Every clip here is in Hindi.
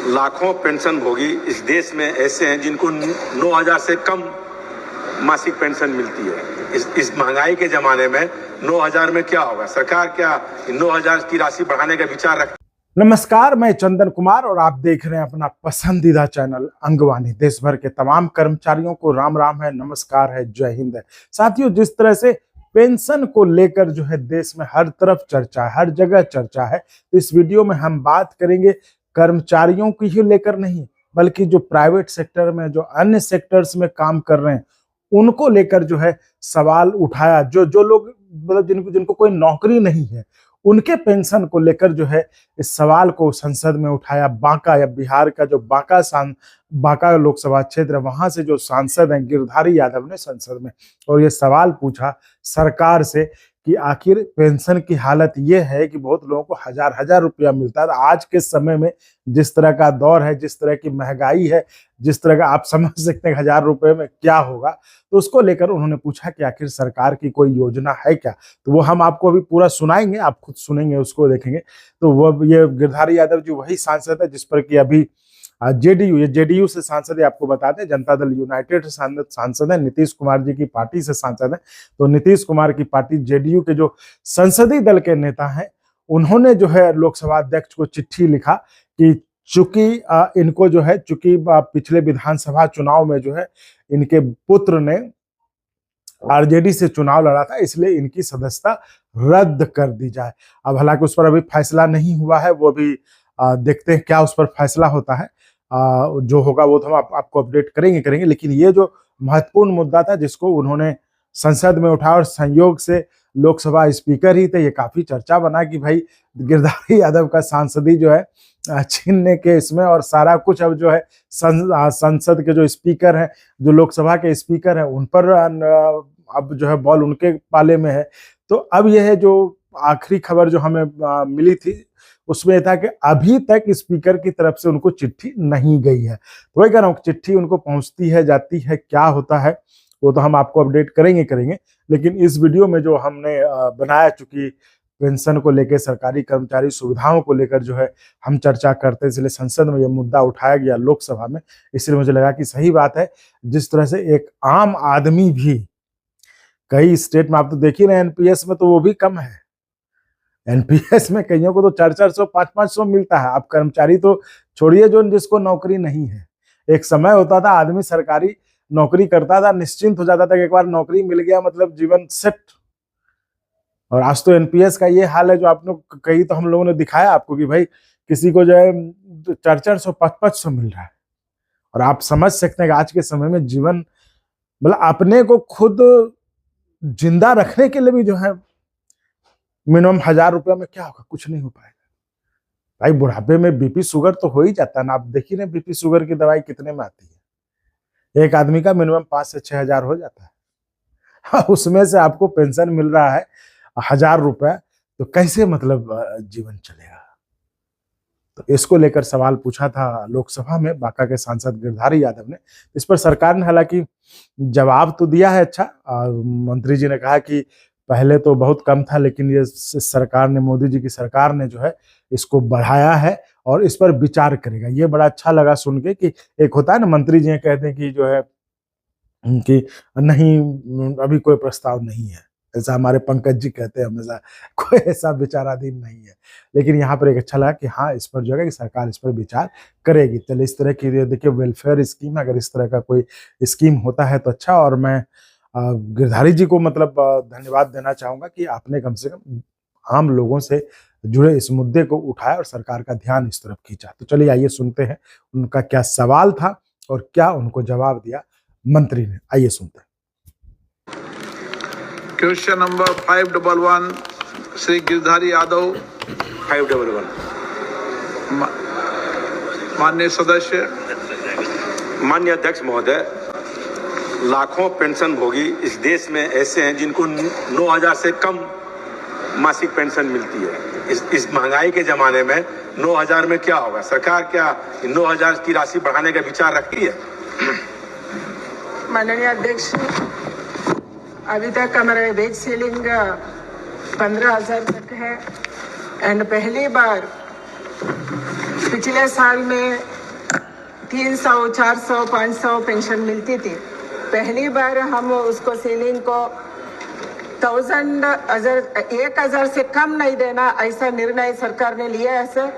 लाखों पेंशन भोगी इस देश में ऐसे हैं जिनको 9,000 से कम मासिक पेंशन मिलती है। इस महंगाई के जमाने में 9,000 में क्या होगा? सरकार क्या 9,000 की राशि बढ़ाने का विचार रखती है? नमस्कार, मैं चंदन कुमार और आप देख रहे हैं अपना पसंदीदा चैनल अंगवानी। देश भर के तमाम कर्मचारियों को राम राम है, नमस्कार है, जय हिंद है। साथियों, जिस तरह से पेंशन को लेकर जो है देश में हर तरफ चर्चा है, हर जगह चर्चा है, तो इस वीडियो में हम बात करेंगे कर्मचारियों की ही लेकर नहीं, बल्कि जो प्राइवेट सेक्टर में, जो अन्य सेक्टर्स में काम कर रहे हैं उनको लेकर जो है सवाल उठाया। जो लोग मतलब जिनको कोई नौकरी नहीं है, उनके पेंशन को लेकर जो है इस सवाल को संसद में उठाया। बांका या बिहार का जो बांका लोकसभा क्षेत्र है, वहां से जो सांसद हैं गिरधारी यादव ने संसद में और ये सवाल पूछा सरकार से कि आखिर पेंशन की हालत ये है कि बहुत लोगों को हजार हजार रुपया मिलता है। आज के समय में जिस तरह का दौर है, जिस तरह की महंगाई है, जिस तरह का आप समझ सकते हैं 1,000 रुपए में क्या होगा, तो उसको लेकर उन्होंने पूछा कि आखिर सरकार की कोई योजना है क्या। तो वो हम आपको अभी पूरा सुनाएंगे, आप खुद सुनेंगे, उसको देखेंगे। तो वो ये गिरधारी यादव जी वही सांसद है जिस पर कि अभी जेडीयू से सांसद है। आपको बता दें, जनता दल यूनाइटेड से सांसद है, नीतीश कुमार जी की पार्टी से सांसद है। तो नीतीश कुमार की पार्टी जेडीयू के जो संसदीय दल के नेता हैं, उन्होंने जो है लोकसभा अध्यक्ष को चिट्ठी लिखा कि चूंकि इनको जो है पिछले विधानसभा चुनाव में जो है इनके पुत्र ने आरजेडी से चुनाव लड़ा था, इसलिए इनकी सदस्यता रद्द कर दी जाए। अब हालांकि उस पर अभी फैसला नहीं हुआ है, वो भी देखते हैं क्या उस पर फैसला होता है। जो होगा वो तो हम आपको अपडेट करेंगे। लेकिन ये जो महत्वपूर्ण मुद्दा था जिसको उन्होंने संसद में उठाया और संयोग से लोकसभा स्पीकर ही थे, ये काफी चर्चा बना कि भाई गिरधारी यादव का सांसदी जो है छीनने के इसमें, और सारा कुछ अब जो है संसद के जो स्पीकर हैं, जो लोकसभा के स्पीकर हैं, उन पर अब जो है बॉल उनके पाले में है। तो अब यह है जो आखिरी खबर जो हमें मिली थी उसमें था कि अभी तक स्पीकर की तरफ से उनको चिट्ठी नहीं गई है। तो वही कह रहा हूँ, चिट्ठी उनको पहुंचती है, जाती है, क्या होता है वो तो हम आपको अपडेट करेंगे। लेकिन इस वीडियो में जो हमने बनाया, चूंकि पेंशन को लेकर, सरकारी कर्मचारी सुविधाओं को लेकर जो है हम चर्चा करते, इसलिए संसद में यह मुद्दा उठाया गया लोकसभा में। इसलिए मुझे लगा कि सही बात है, जिस तरह से एक आम आदमी भी कई स्टेट में, आप तो देख ही रहे हैं एनपीएस में तो वो भी कम है। एनपीएस में कईयों को तो 400-400, 500-500 मिलता है। आप कर्मचारी तो छोड़िए, जो जिसको नौकरी नहीं है। एक समय होता था आदमी सरकारी नौकरी करता था, निश्चिंत हो जाता था कि एक बार नौकरी मिल गया मतलब जीवन सेट। और आज तो एनपीएस का ये हाल है जो आप लोग कहीं तो हम लोगों ने दिखाया आपको कि भाई किसी को जो है 400-400, 500-500 मिल रहा है। और आप समझ सकते हैं कि आज के समय में जीवन मतलब अपने को खुद जिंदा रखने के लिए भी जो है मिनिमम 1,000 रुपया में क्या होगा, कुछ नहीं हो पाएगा। भाई बुढ़ापे में बीपी शुगर तो हो ही जाता है ना। आप देखिए ना बीपी शुगर की दवाई कितने में आती है। एक आदमी का मिनिमम 5 से 6 हजार हो जाता है। हाँ, उसमें से आपको पेंशन मिल रहा है 1,000 रुपया, तो कैसे मतलब जीवन चलेगा। तो इसको लेकर सवाल पूछा था लोकसभा में बांका के सांसद गिरधारी यादव ने। इस पर सरकार ने हालांकि जवाब तो दिया है। अच्छा, मंत्री जी ने कहा कि पहले तो बहुत कम था, लेकिन ये सरकार ने, मोदी जी की सरकार ने जो है इसको बढ़ाया है और इस पर विचार करेगा। ये बड़ा अच्छा लगा सुन के कि एक होता है ना, मंत्री जी कहते हैं कि जो है कि नहीं अभी कोई प्रस्ताव नहीं है, ऐसा हमारे पंकज जी कहते हैं हमेशा, कोई ऐसा विचाराधीन नहीं है। लेकिन यहाँ पर एक अच्छा लगा कि हाँ, इस पर जो है कि सरकार इस पर विचार करेगी। चलिए, इस तरह की देखिए वेलफेयर स्कीम, अगर इस तरह का कोई स्कीम होता है तो अच्छा। और मैं गिरधारी जी को मतलब धन्यवाद देना चाहूंगा कि आपने कम से कम आम लोगों से जुड़े इस मुद्दे को उठाया और सरकार का ध्यान इस तरफ खींचा। तो चलिए आइए सुनते हैं उनका क्या सवाल था और क्या उनको जवाब दिया मंत्री ने। आइए सुनते हैं। Question number 511 Shri Girdhari Yadav. 511। माननीय सदस्य। माननीय अध्यक्ष महोदय, लाखों पेंशन भोगी इस देश में ऐसे हैं जिनको 9,000 से कम मासिक पेंशन मिलती है। इस महंगाई के जमाने में 9,000 में क्या होगा? सरकार क्या 9,000 की राशि बढ़ाने का विचार रखती है? माननीय अध्यक्ष, अभी तक हमारा वेज सीलिंग 15,000 तक है। एंड पहली बार पिछले साल में 300, 400, 500 पेंशन मिलती थी। पहली बार हम उसको सीलिंग को 1,000 से कम नहीं देना, ऐसा निर्णय सरकार ने लिया है सर।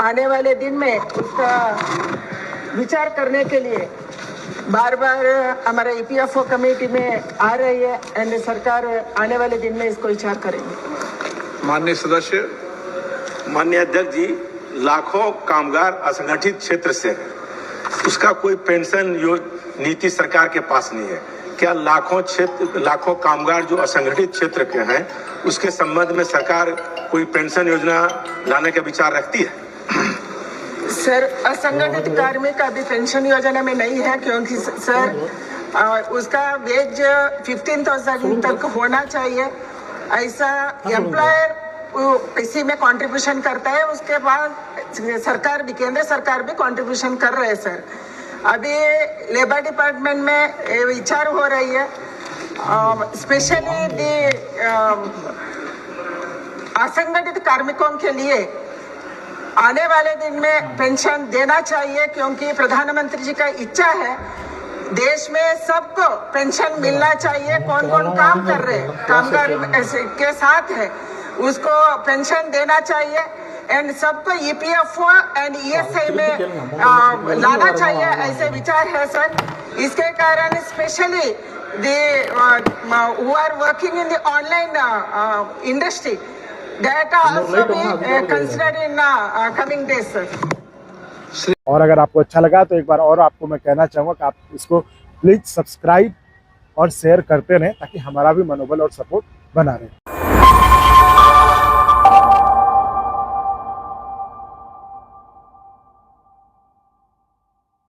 आने वाले दिन में उसका विचार करने के लिए बार बार हमारे EPFO कमेटी में आ रही है एंड सरकार आने वाले दिन में इसको विचार करेंगे। माननीय सदस्य। माननीय अध्यक्ष जी, लाखों कामगार असंगठित क्षेत्र से हैं, उसका कोई पेंशन नीति सरकार के पास नहीं है। क्या लाखों कामगार जो असंगठित क्षेत्र के हैं उसके संबंध में सरकार कोई पेंशन योजना लाने का विचार रखती है? सर, असंगठित कार्मिक अभी पेंशन योजना में नहीं है, क्योंकि सर उसका वेज 15,000 तक होना चाहिए। ऐसा एम्प्लॉयर इसी में कंट्रीब्यूशन करता है, उसके बाद सरकार भी, केंद्र सरकार भी कंट्रीब्यूशन कर रहे हैं सर। अभी लेबर डिपार्टमेंट में विचार हो रही है, स्पेशली असंगठित कार्मिकों के लिए आने वाले दिन में पेंशन देना चाहिए, क्योंकि प्रधानमंत्री जी का इच्छा है देश में सबको पेंशन मिलना चाहिए। कौन कौन काम कर रहे हैं, कामगार के साथ है, उसको पेंशन देना चाहिए एंड सबको EPFO एंड ESI में लाना चाहिए, ऐसे विचार है सर। इसके कारण specially who are working in the online industry that also be considered in coming days sir। और अगर आपको अच्छा लगा तो एक बार और आपको मैं कहना चाहूँगा कि आप इसको प्लीज सब्सक्राइब और शेयर करते रहें ताकि हमारा भी मनोबल और सपोर्ट बना रहे।